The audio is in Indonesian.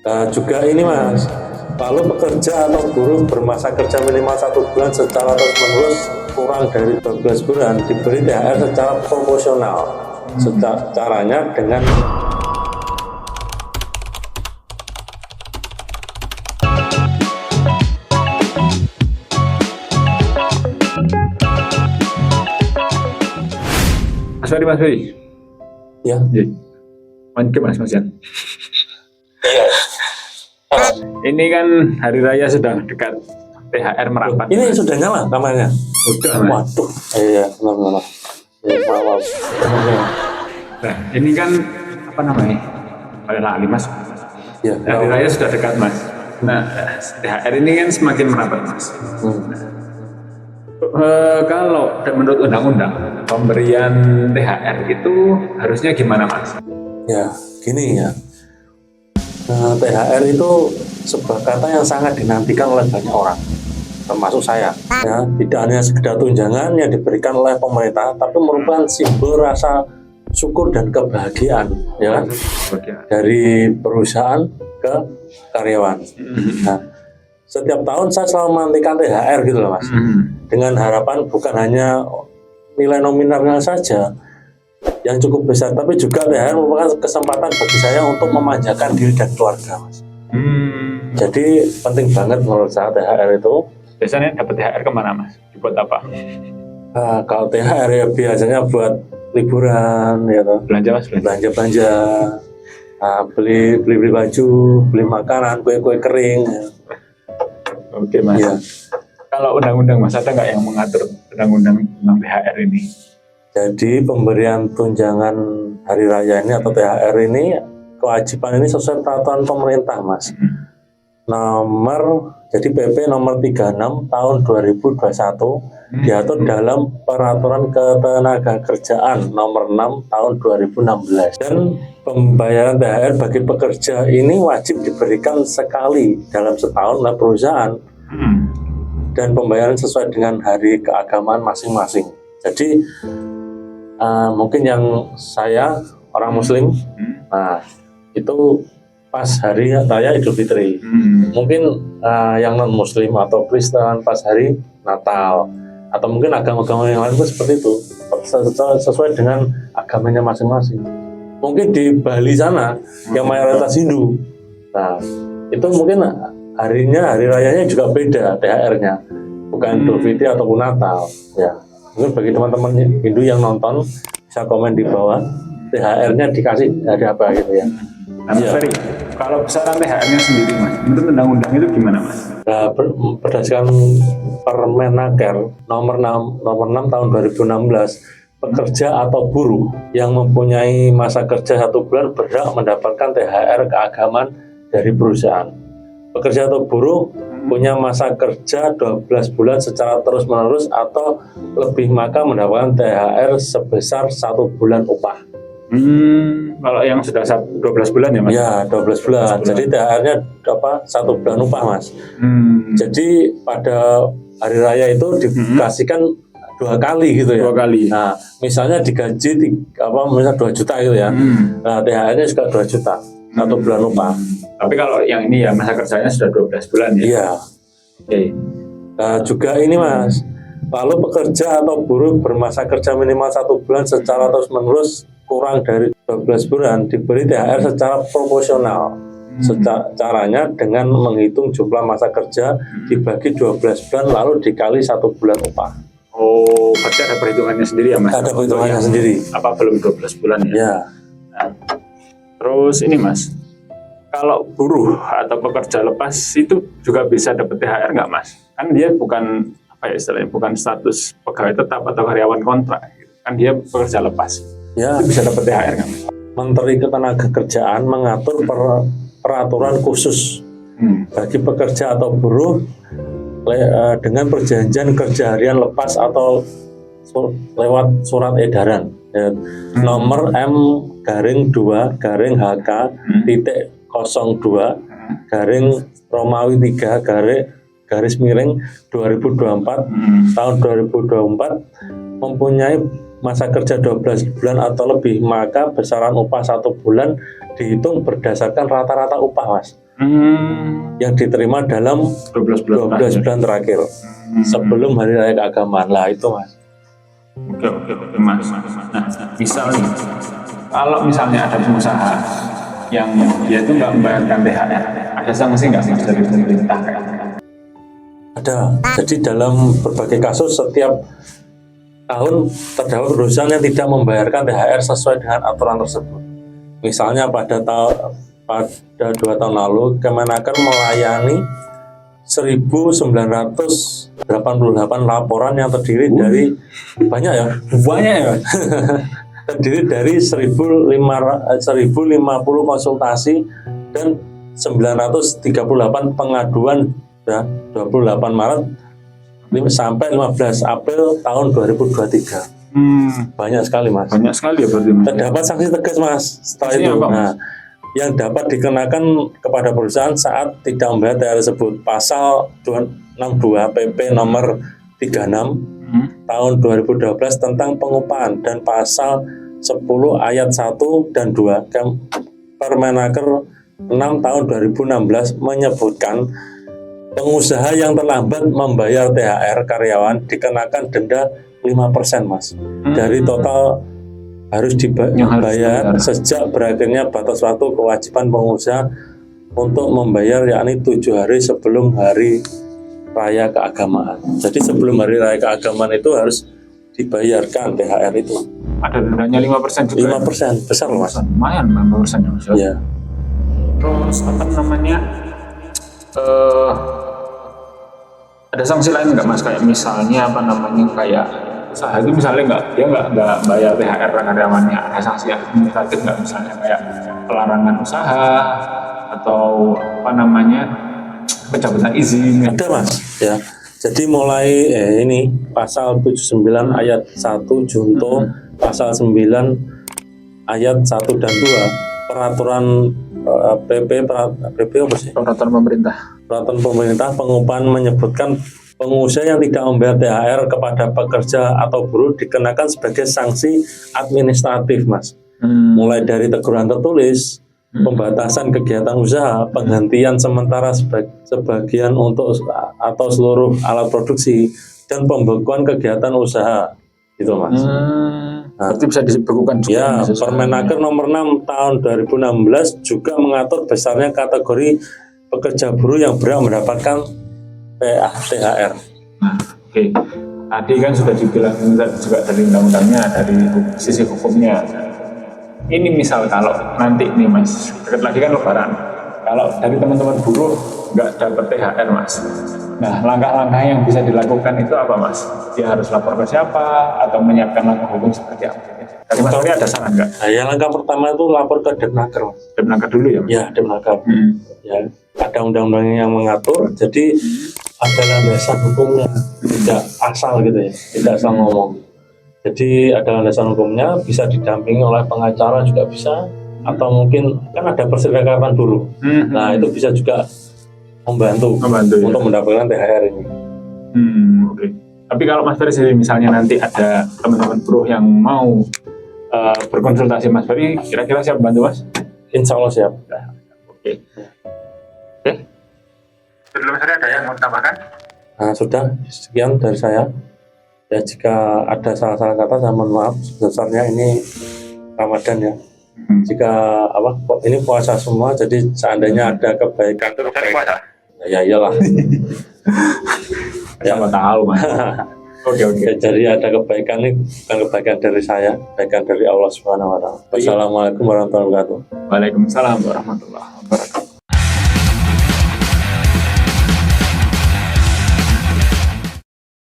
Juga ini Mas, kalau pekerja atau buruh bermasa kerja minimal 1 bulan secara terus-menerus kurang dari 12 bulan diberi THR secara proporsional. Caranya dengan Mas Ferry. ya. Lanjut Mas Yan. Iya. Ini kan hari raya sudah dekat, THR merapat. Ini sudah nyala kamarnya. Udah Mas. Waduh. Iya, benar. Maaf. Nah, ini kan apa namanya? Ada lali Mas. Ya, Hari raya sudah dekat Mas. Nah, THR ini kan semakin merapat Mas. Kalau menurut undang-undang pemberian THR itu harusnya gimana Mas? Ya, gini ya. THR itu sebuah kata yang sangat dinantikan oleh banyak orang, termasuk saya. Ya, tidak hanya sekedar tunjangan yang diberikan oleh pemerintah, tapi merupakan simbol rasa syukur dan kebahagiaan, ya, dari perusahaan ke karyawan. Nah, setiap tahun saya selalu menantikan THR gitu loh Mas, dengan harapan bukan hanya nilai nominalnya saja yang cukup besar, tapi juga THR merupakan kesempatan bagi saya untuk memanjakan diri dan keluarga Mas. Jadi penting banget menurut saya THR itu. Biasanya dapat THR kemana Mas? Dibuat apa? Kalau THR ya biasanya buat liburan, ya toh. Belanja Mas? Belanja, beli baju, beli makanan, kue kering. Ya. Oke Mas. Ya. Kalau undang-undang Mas, ada nggak yang mengatur undang-undang tentang THR ini? Jadi pemberian tunjangan hari raya ini atau THR ini, kewajiban ini sesuai peraturan pemerintah Mas. Jadi PP nomor 36 tahun 2021 diatur dalam peraturan ketenagakerjaan nomor 6 tahun 2016. Dan pembayaran THR bagi pekerja ini wajib diberikan sekali dalam setahun oleh perusahaan. Dan pembayaran sesuai dengan hari keagamaan masing-masing. Jadi mungkin yang saya orang Muslim, itu pas hari raya Idul Fitri. Mungkin yang non Muslim atau Kristen pas hari Natal, atau mungkin agama-agama yang lain pun seperti itu, sesuai dengan agamanya masing-masing. Mungkin di Bali sana yang mayoritas Hindu, nah itu mungkin hari rayanya juga beda THR-nya, bukan Idul Fitri ataupun Natal. Ya, mungkin bagi teman-teman Hindu yang nonton bisa komen di bawah THR-nya dikasih hari apa gitu ya. Mas Ferry, kalau besaran THR-nya sendiri Mas, menurut undang-undang itu gimana Mas? Berdasarkan Permenaker nomor 6 tahun 2016, pekerja atau buruh yang mempunyai masa kerja 1 bulan berhak mendapatkan THR keagamaan dari perusahaan. Pekerja atau buruh punya masa kerja 12 bulan secara terus-menerus atau lebih maka mendapatkan THR sebesar 1 bulan upah. Kalau yang sudah 12 bulan ya Mas? Ya, 12 bulan. Jadi THR-nya 1 bulan upah Mas. Jadi pada hari raya itu dikasihkan 2 kali gitu ya. 2 kali. Nah, misalnya digaji misalnya 2 juta gitu ya. Nah, THR-nya juga 2 juta. 1 bulan upah. Tapi kalau yang ini ya masa kerjanya sudah 12 bulan ya? Iya. Oke. Juga ini Mas, kalau pekerja atau buruh bermasa kerja minimal 1 bulan secara terus-menerus kurang dari 12 bulan diberi THR secara proporsional. Caranya dengan menghitung jumlah masa kerja dibagi 12 bulan lalu dikali 1 bulan upah. Oh, berarti ada perhitungannya sendiri ya Mas? Ada perhitungannya sendiri. Apa belum 12 bulan ya? Ya. Nah, terus ini Mas, kalau buruh atau pekerja lepas itu juga bisa dapat THR nggak Mas? Kan dia bukan istilahnya bukan status pegawai tetap atau karyawan kontrak, gitu. Kan dia pekerja lepas. Ya. Itu bisa dapat THR nggak Mas? Menteri Ketenagakerjaan mengatur peraturan khusus bagi pekerja atau buruh dengan perjanjian kerja harian lepas atau lewat surat edaran nomor M-2-Romawi 3 tahun 2024 mempunyai masa kerja 12 bulan atau lebih, maka besaran upah 1 bulan dihitung berdasarkan rata-rata upah Mas. yang diterima dalam 12 bulan 12 bulan terakhir sebelum hari raya keagamaan. Lah itu Mas. Oke Mas. Nah, misal nih, kalau misalnya ada pengusaha yang dia itu nggak membayarkan THR, ada sanksi nggak sih dari pemerintah? Ada. Jadi dalam berbagai kasus setiap tahun terdapat perusahaan yang tidak membayarkan THR sesuai dengan aturan tersebut. Misalnya pada 2 tahun lalu Kemenaker melayani 1.988 laporan yang terdiri dari banyak ya terdiri dari 1.050 konsultasi dan 938 pengaduan ya, 28 Maret sampai 15 April tahun 2023. Banyak sekali Mas. Banyak sekali ya berarti Mas. Terdapat sanksi tegas Mas setelah itu. Apa, Mas? Nah, yang dapat dikenakan kepada perusahaan saat tidak membayar THR tersebut. Pasal 262 PP nomor 36 tahun 2012 tentang pengupahan dan pasal 10 ayat 1 dan 2 Permenaker 6 tahun 2016 menyebutkan pengusaha yang terlambat membayar THR karyawan dikenakan denda 5% Mas. Dari total harus dibayar sejak berakhirnya batas waktu kewajiban pengusaha untuk membayar, yakni 7 hari sebelum hari raya keagamaan. Jadi sebelum hari raya keagamaan itu harus dibayarkan THR itu. Ada dendanya 5% juga. 5% besar Mas. Lumayan 5% ya Mas. Ya. Terus apa namanya? Ada sanksi lain nggak Mas? Kayak misalnya apa namanya, kayak usaha itu misalnya dia nggak bayar THR karyawannya, ada sanksi administratif nggak, misalnya kayak pelarangan usaha atau apa namanya pencabutan izin? Ada Mas ya. Jadi mulai ini pasal 79 ayat 1 junto pasal 9 ayat 1 dan 2 peraturan PP apa sih? Peraturan pemerintah. Peraturan pemerintah pengupahan menyebutkan pengusaha yang tidak membayar THR kepada pekerja atau buruh dikenakan sebagai sanksi administratif Mas. Mulai dari teguran tertulis, pembatasan kegiatan usaha, penghentian sementara sebagian untuk atau seluruh alat produksi, dan pembekuan kegiatan usaha gitu Mas. Berarti bisa dibekukan juga. Ya, Permenaker nomor 6 tahun 2016 juga mengatur besarnya kategori pekerja buruh yang berhak mendapatkan THR. Oke. Tadi kan sudah dibilang juga dari undang-undangnya, dari sisi hukumnya. Ini misal kalau nanti nih Mas, dekat lagi kan Lebaran, kalau dari teman-teman buruh nggak dapat THR Mas, nah langkah-langkah yang bisa dilakukan itu apa Mas? Dia harus lapor ke siapa atau menyiapkan langkah hukum seperti apa? Dari Mas Tori ada saran nggak? Nah, yang langkah pertama itu lapor ke Depnaker Mas. Depnaker dulu ya Mas? Ya, Depnaker. Ya, ada undang-undangnya yang mengatur, jadi ada landasan hukumnya, tidak asal gitu ya, tidak asal ngomong. Jadi ada landasan hukumnya, bisa didampingi oleh pengacara juga bisa, atau mungkin kan ada perserikatan dulu. Nah itu bisa juga membantu ya, untuk mendapatkan THR ini. Oke. Tapi kalau Mas Ferry sendiri misalnya nanti ada teman-teman buruh yang mau berkonsultasi Mas Ferry, kira-kira siap bantu Mas? Insya Allah siap. Oke. Sebelum Mas Ferry ada yang mau tambahkan? Nah, sudah sekian dari saya. Ya, jika ada salah-salah kata saya mohon maaf. Sebesarnya ini Ramadan ya. Jika ini puasa semua, jadi seandainya ada kebaikan terus puasa. Ya iyalah. Ya nggak tahu Mas. Oke. Jadi ada kebaikan ini bukan kebaikan dari saya, kebaikan dari Allah Subhanahu wa taala. Wassalamualaikum warahmatullahi wabarakatuh. Waalaikumsalam warahmatullahi wabarakatuh.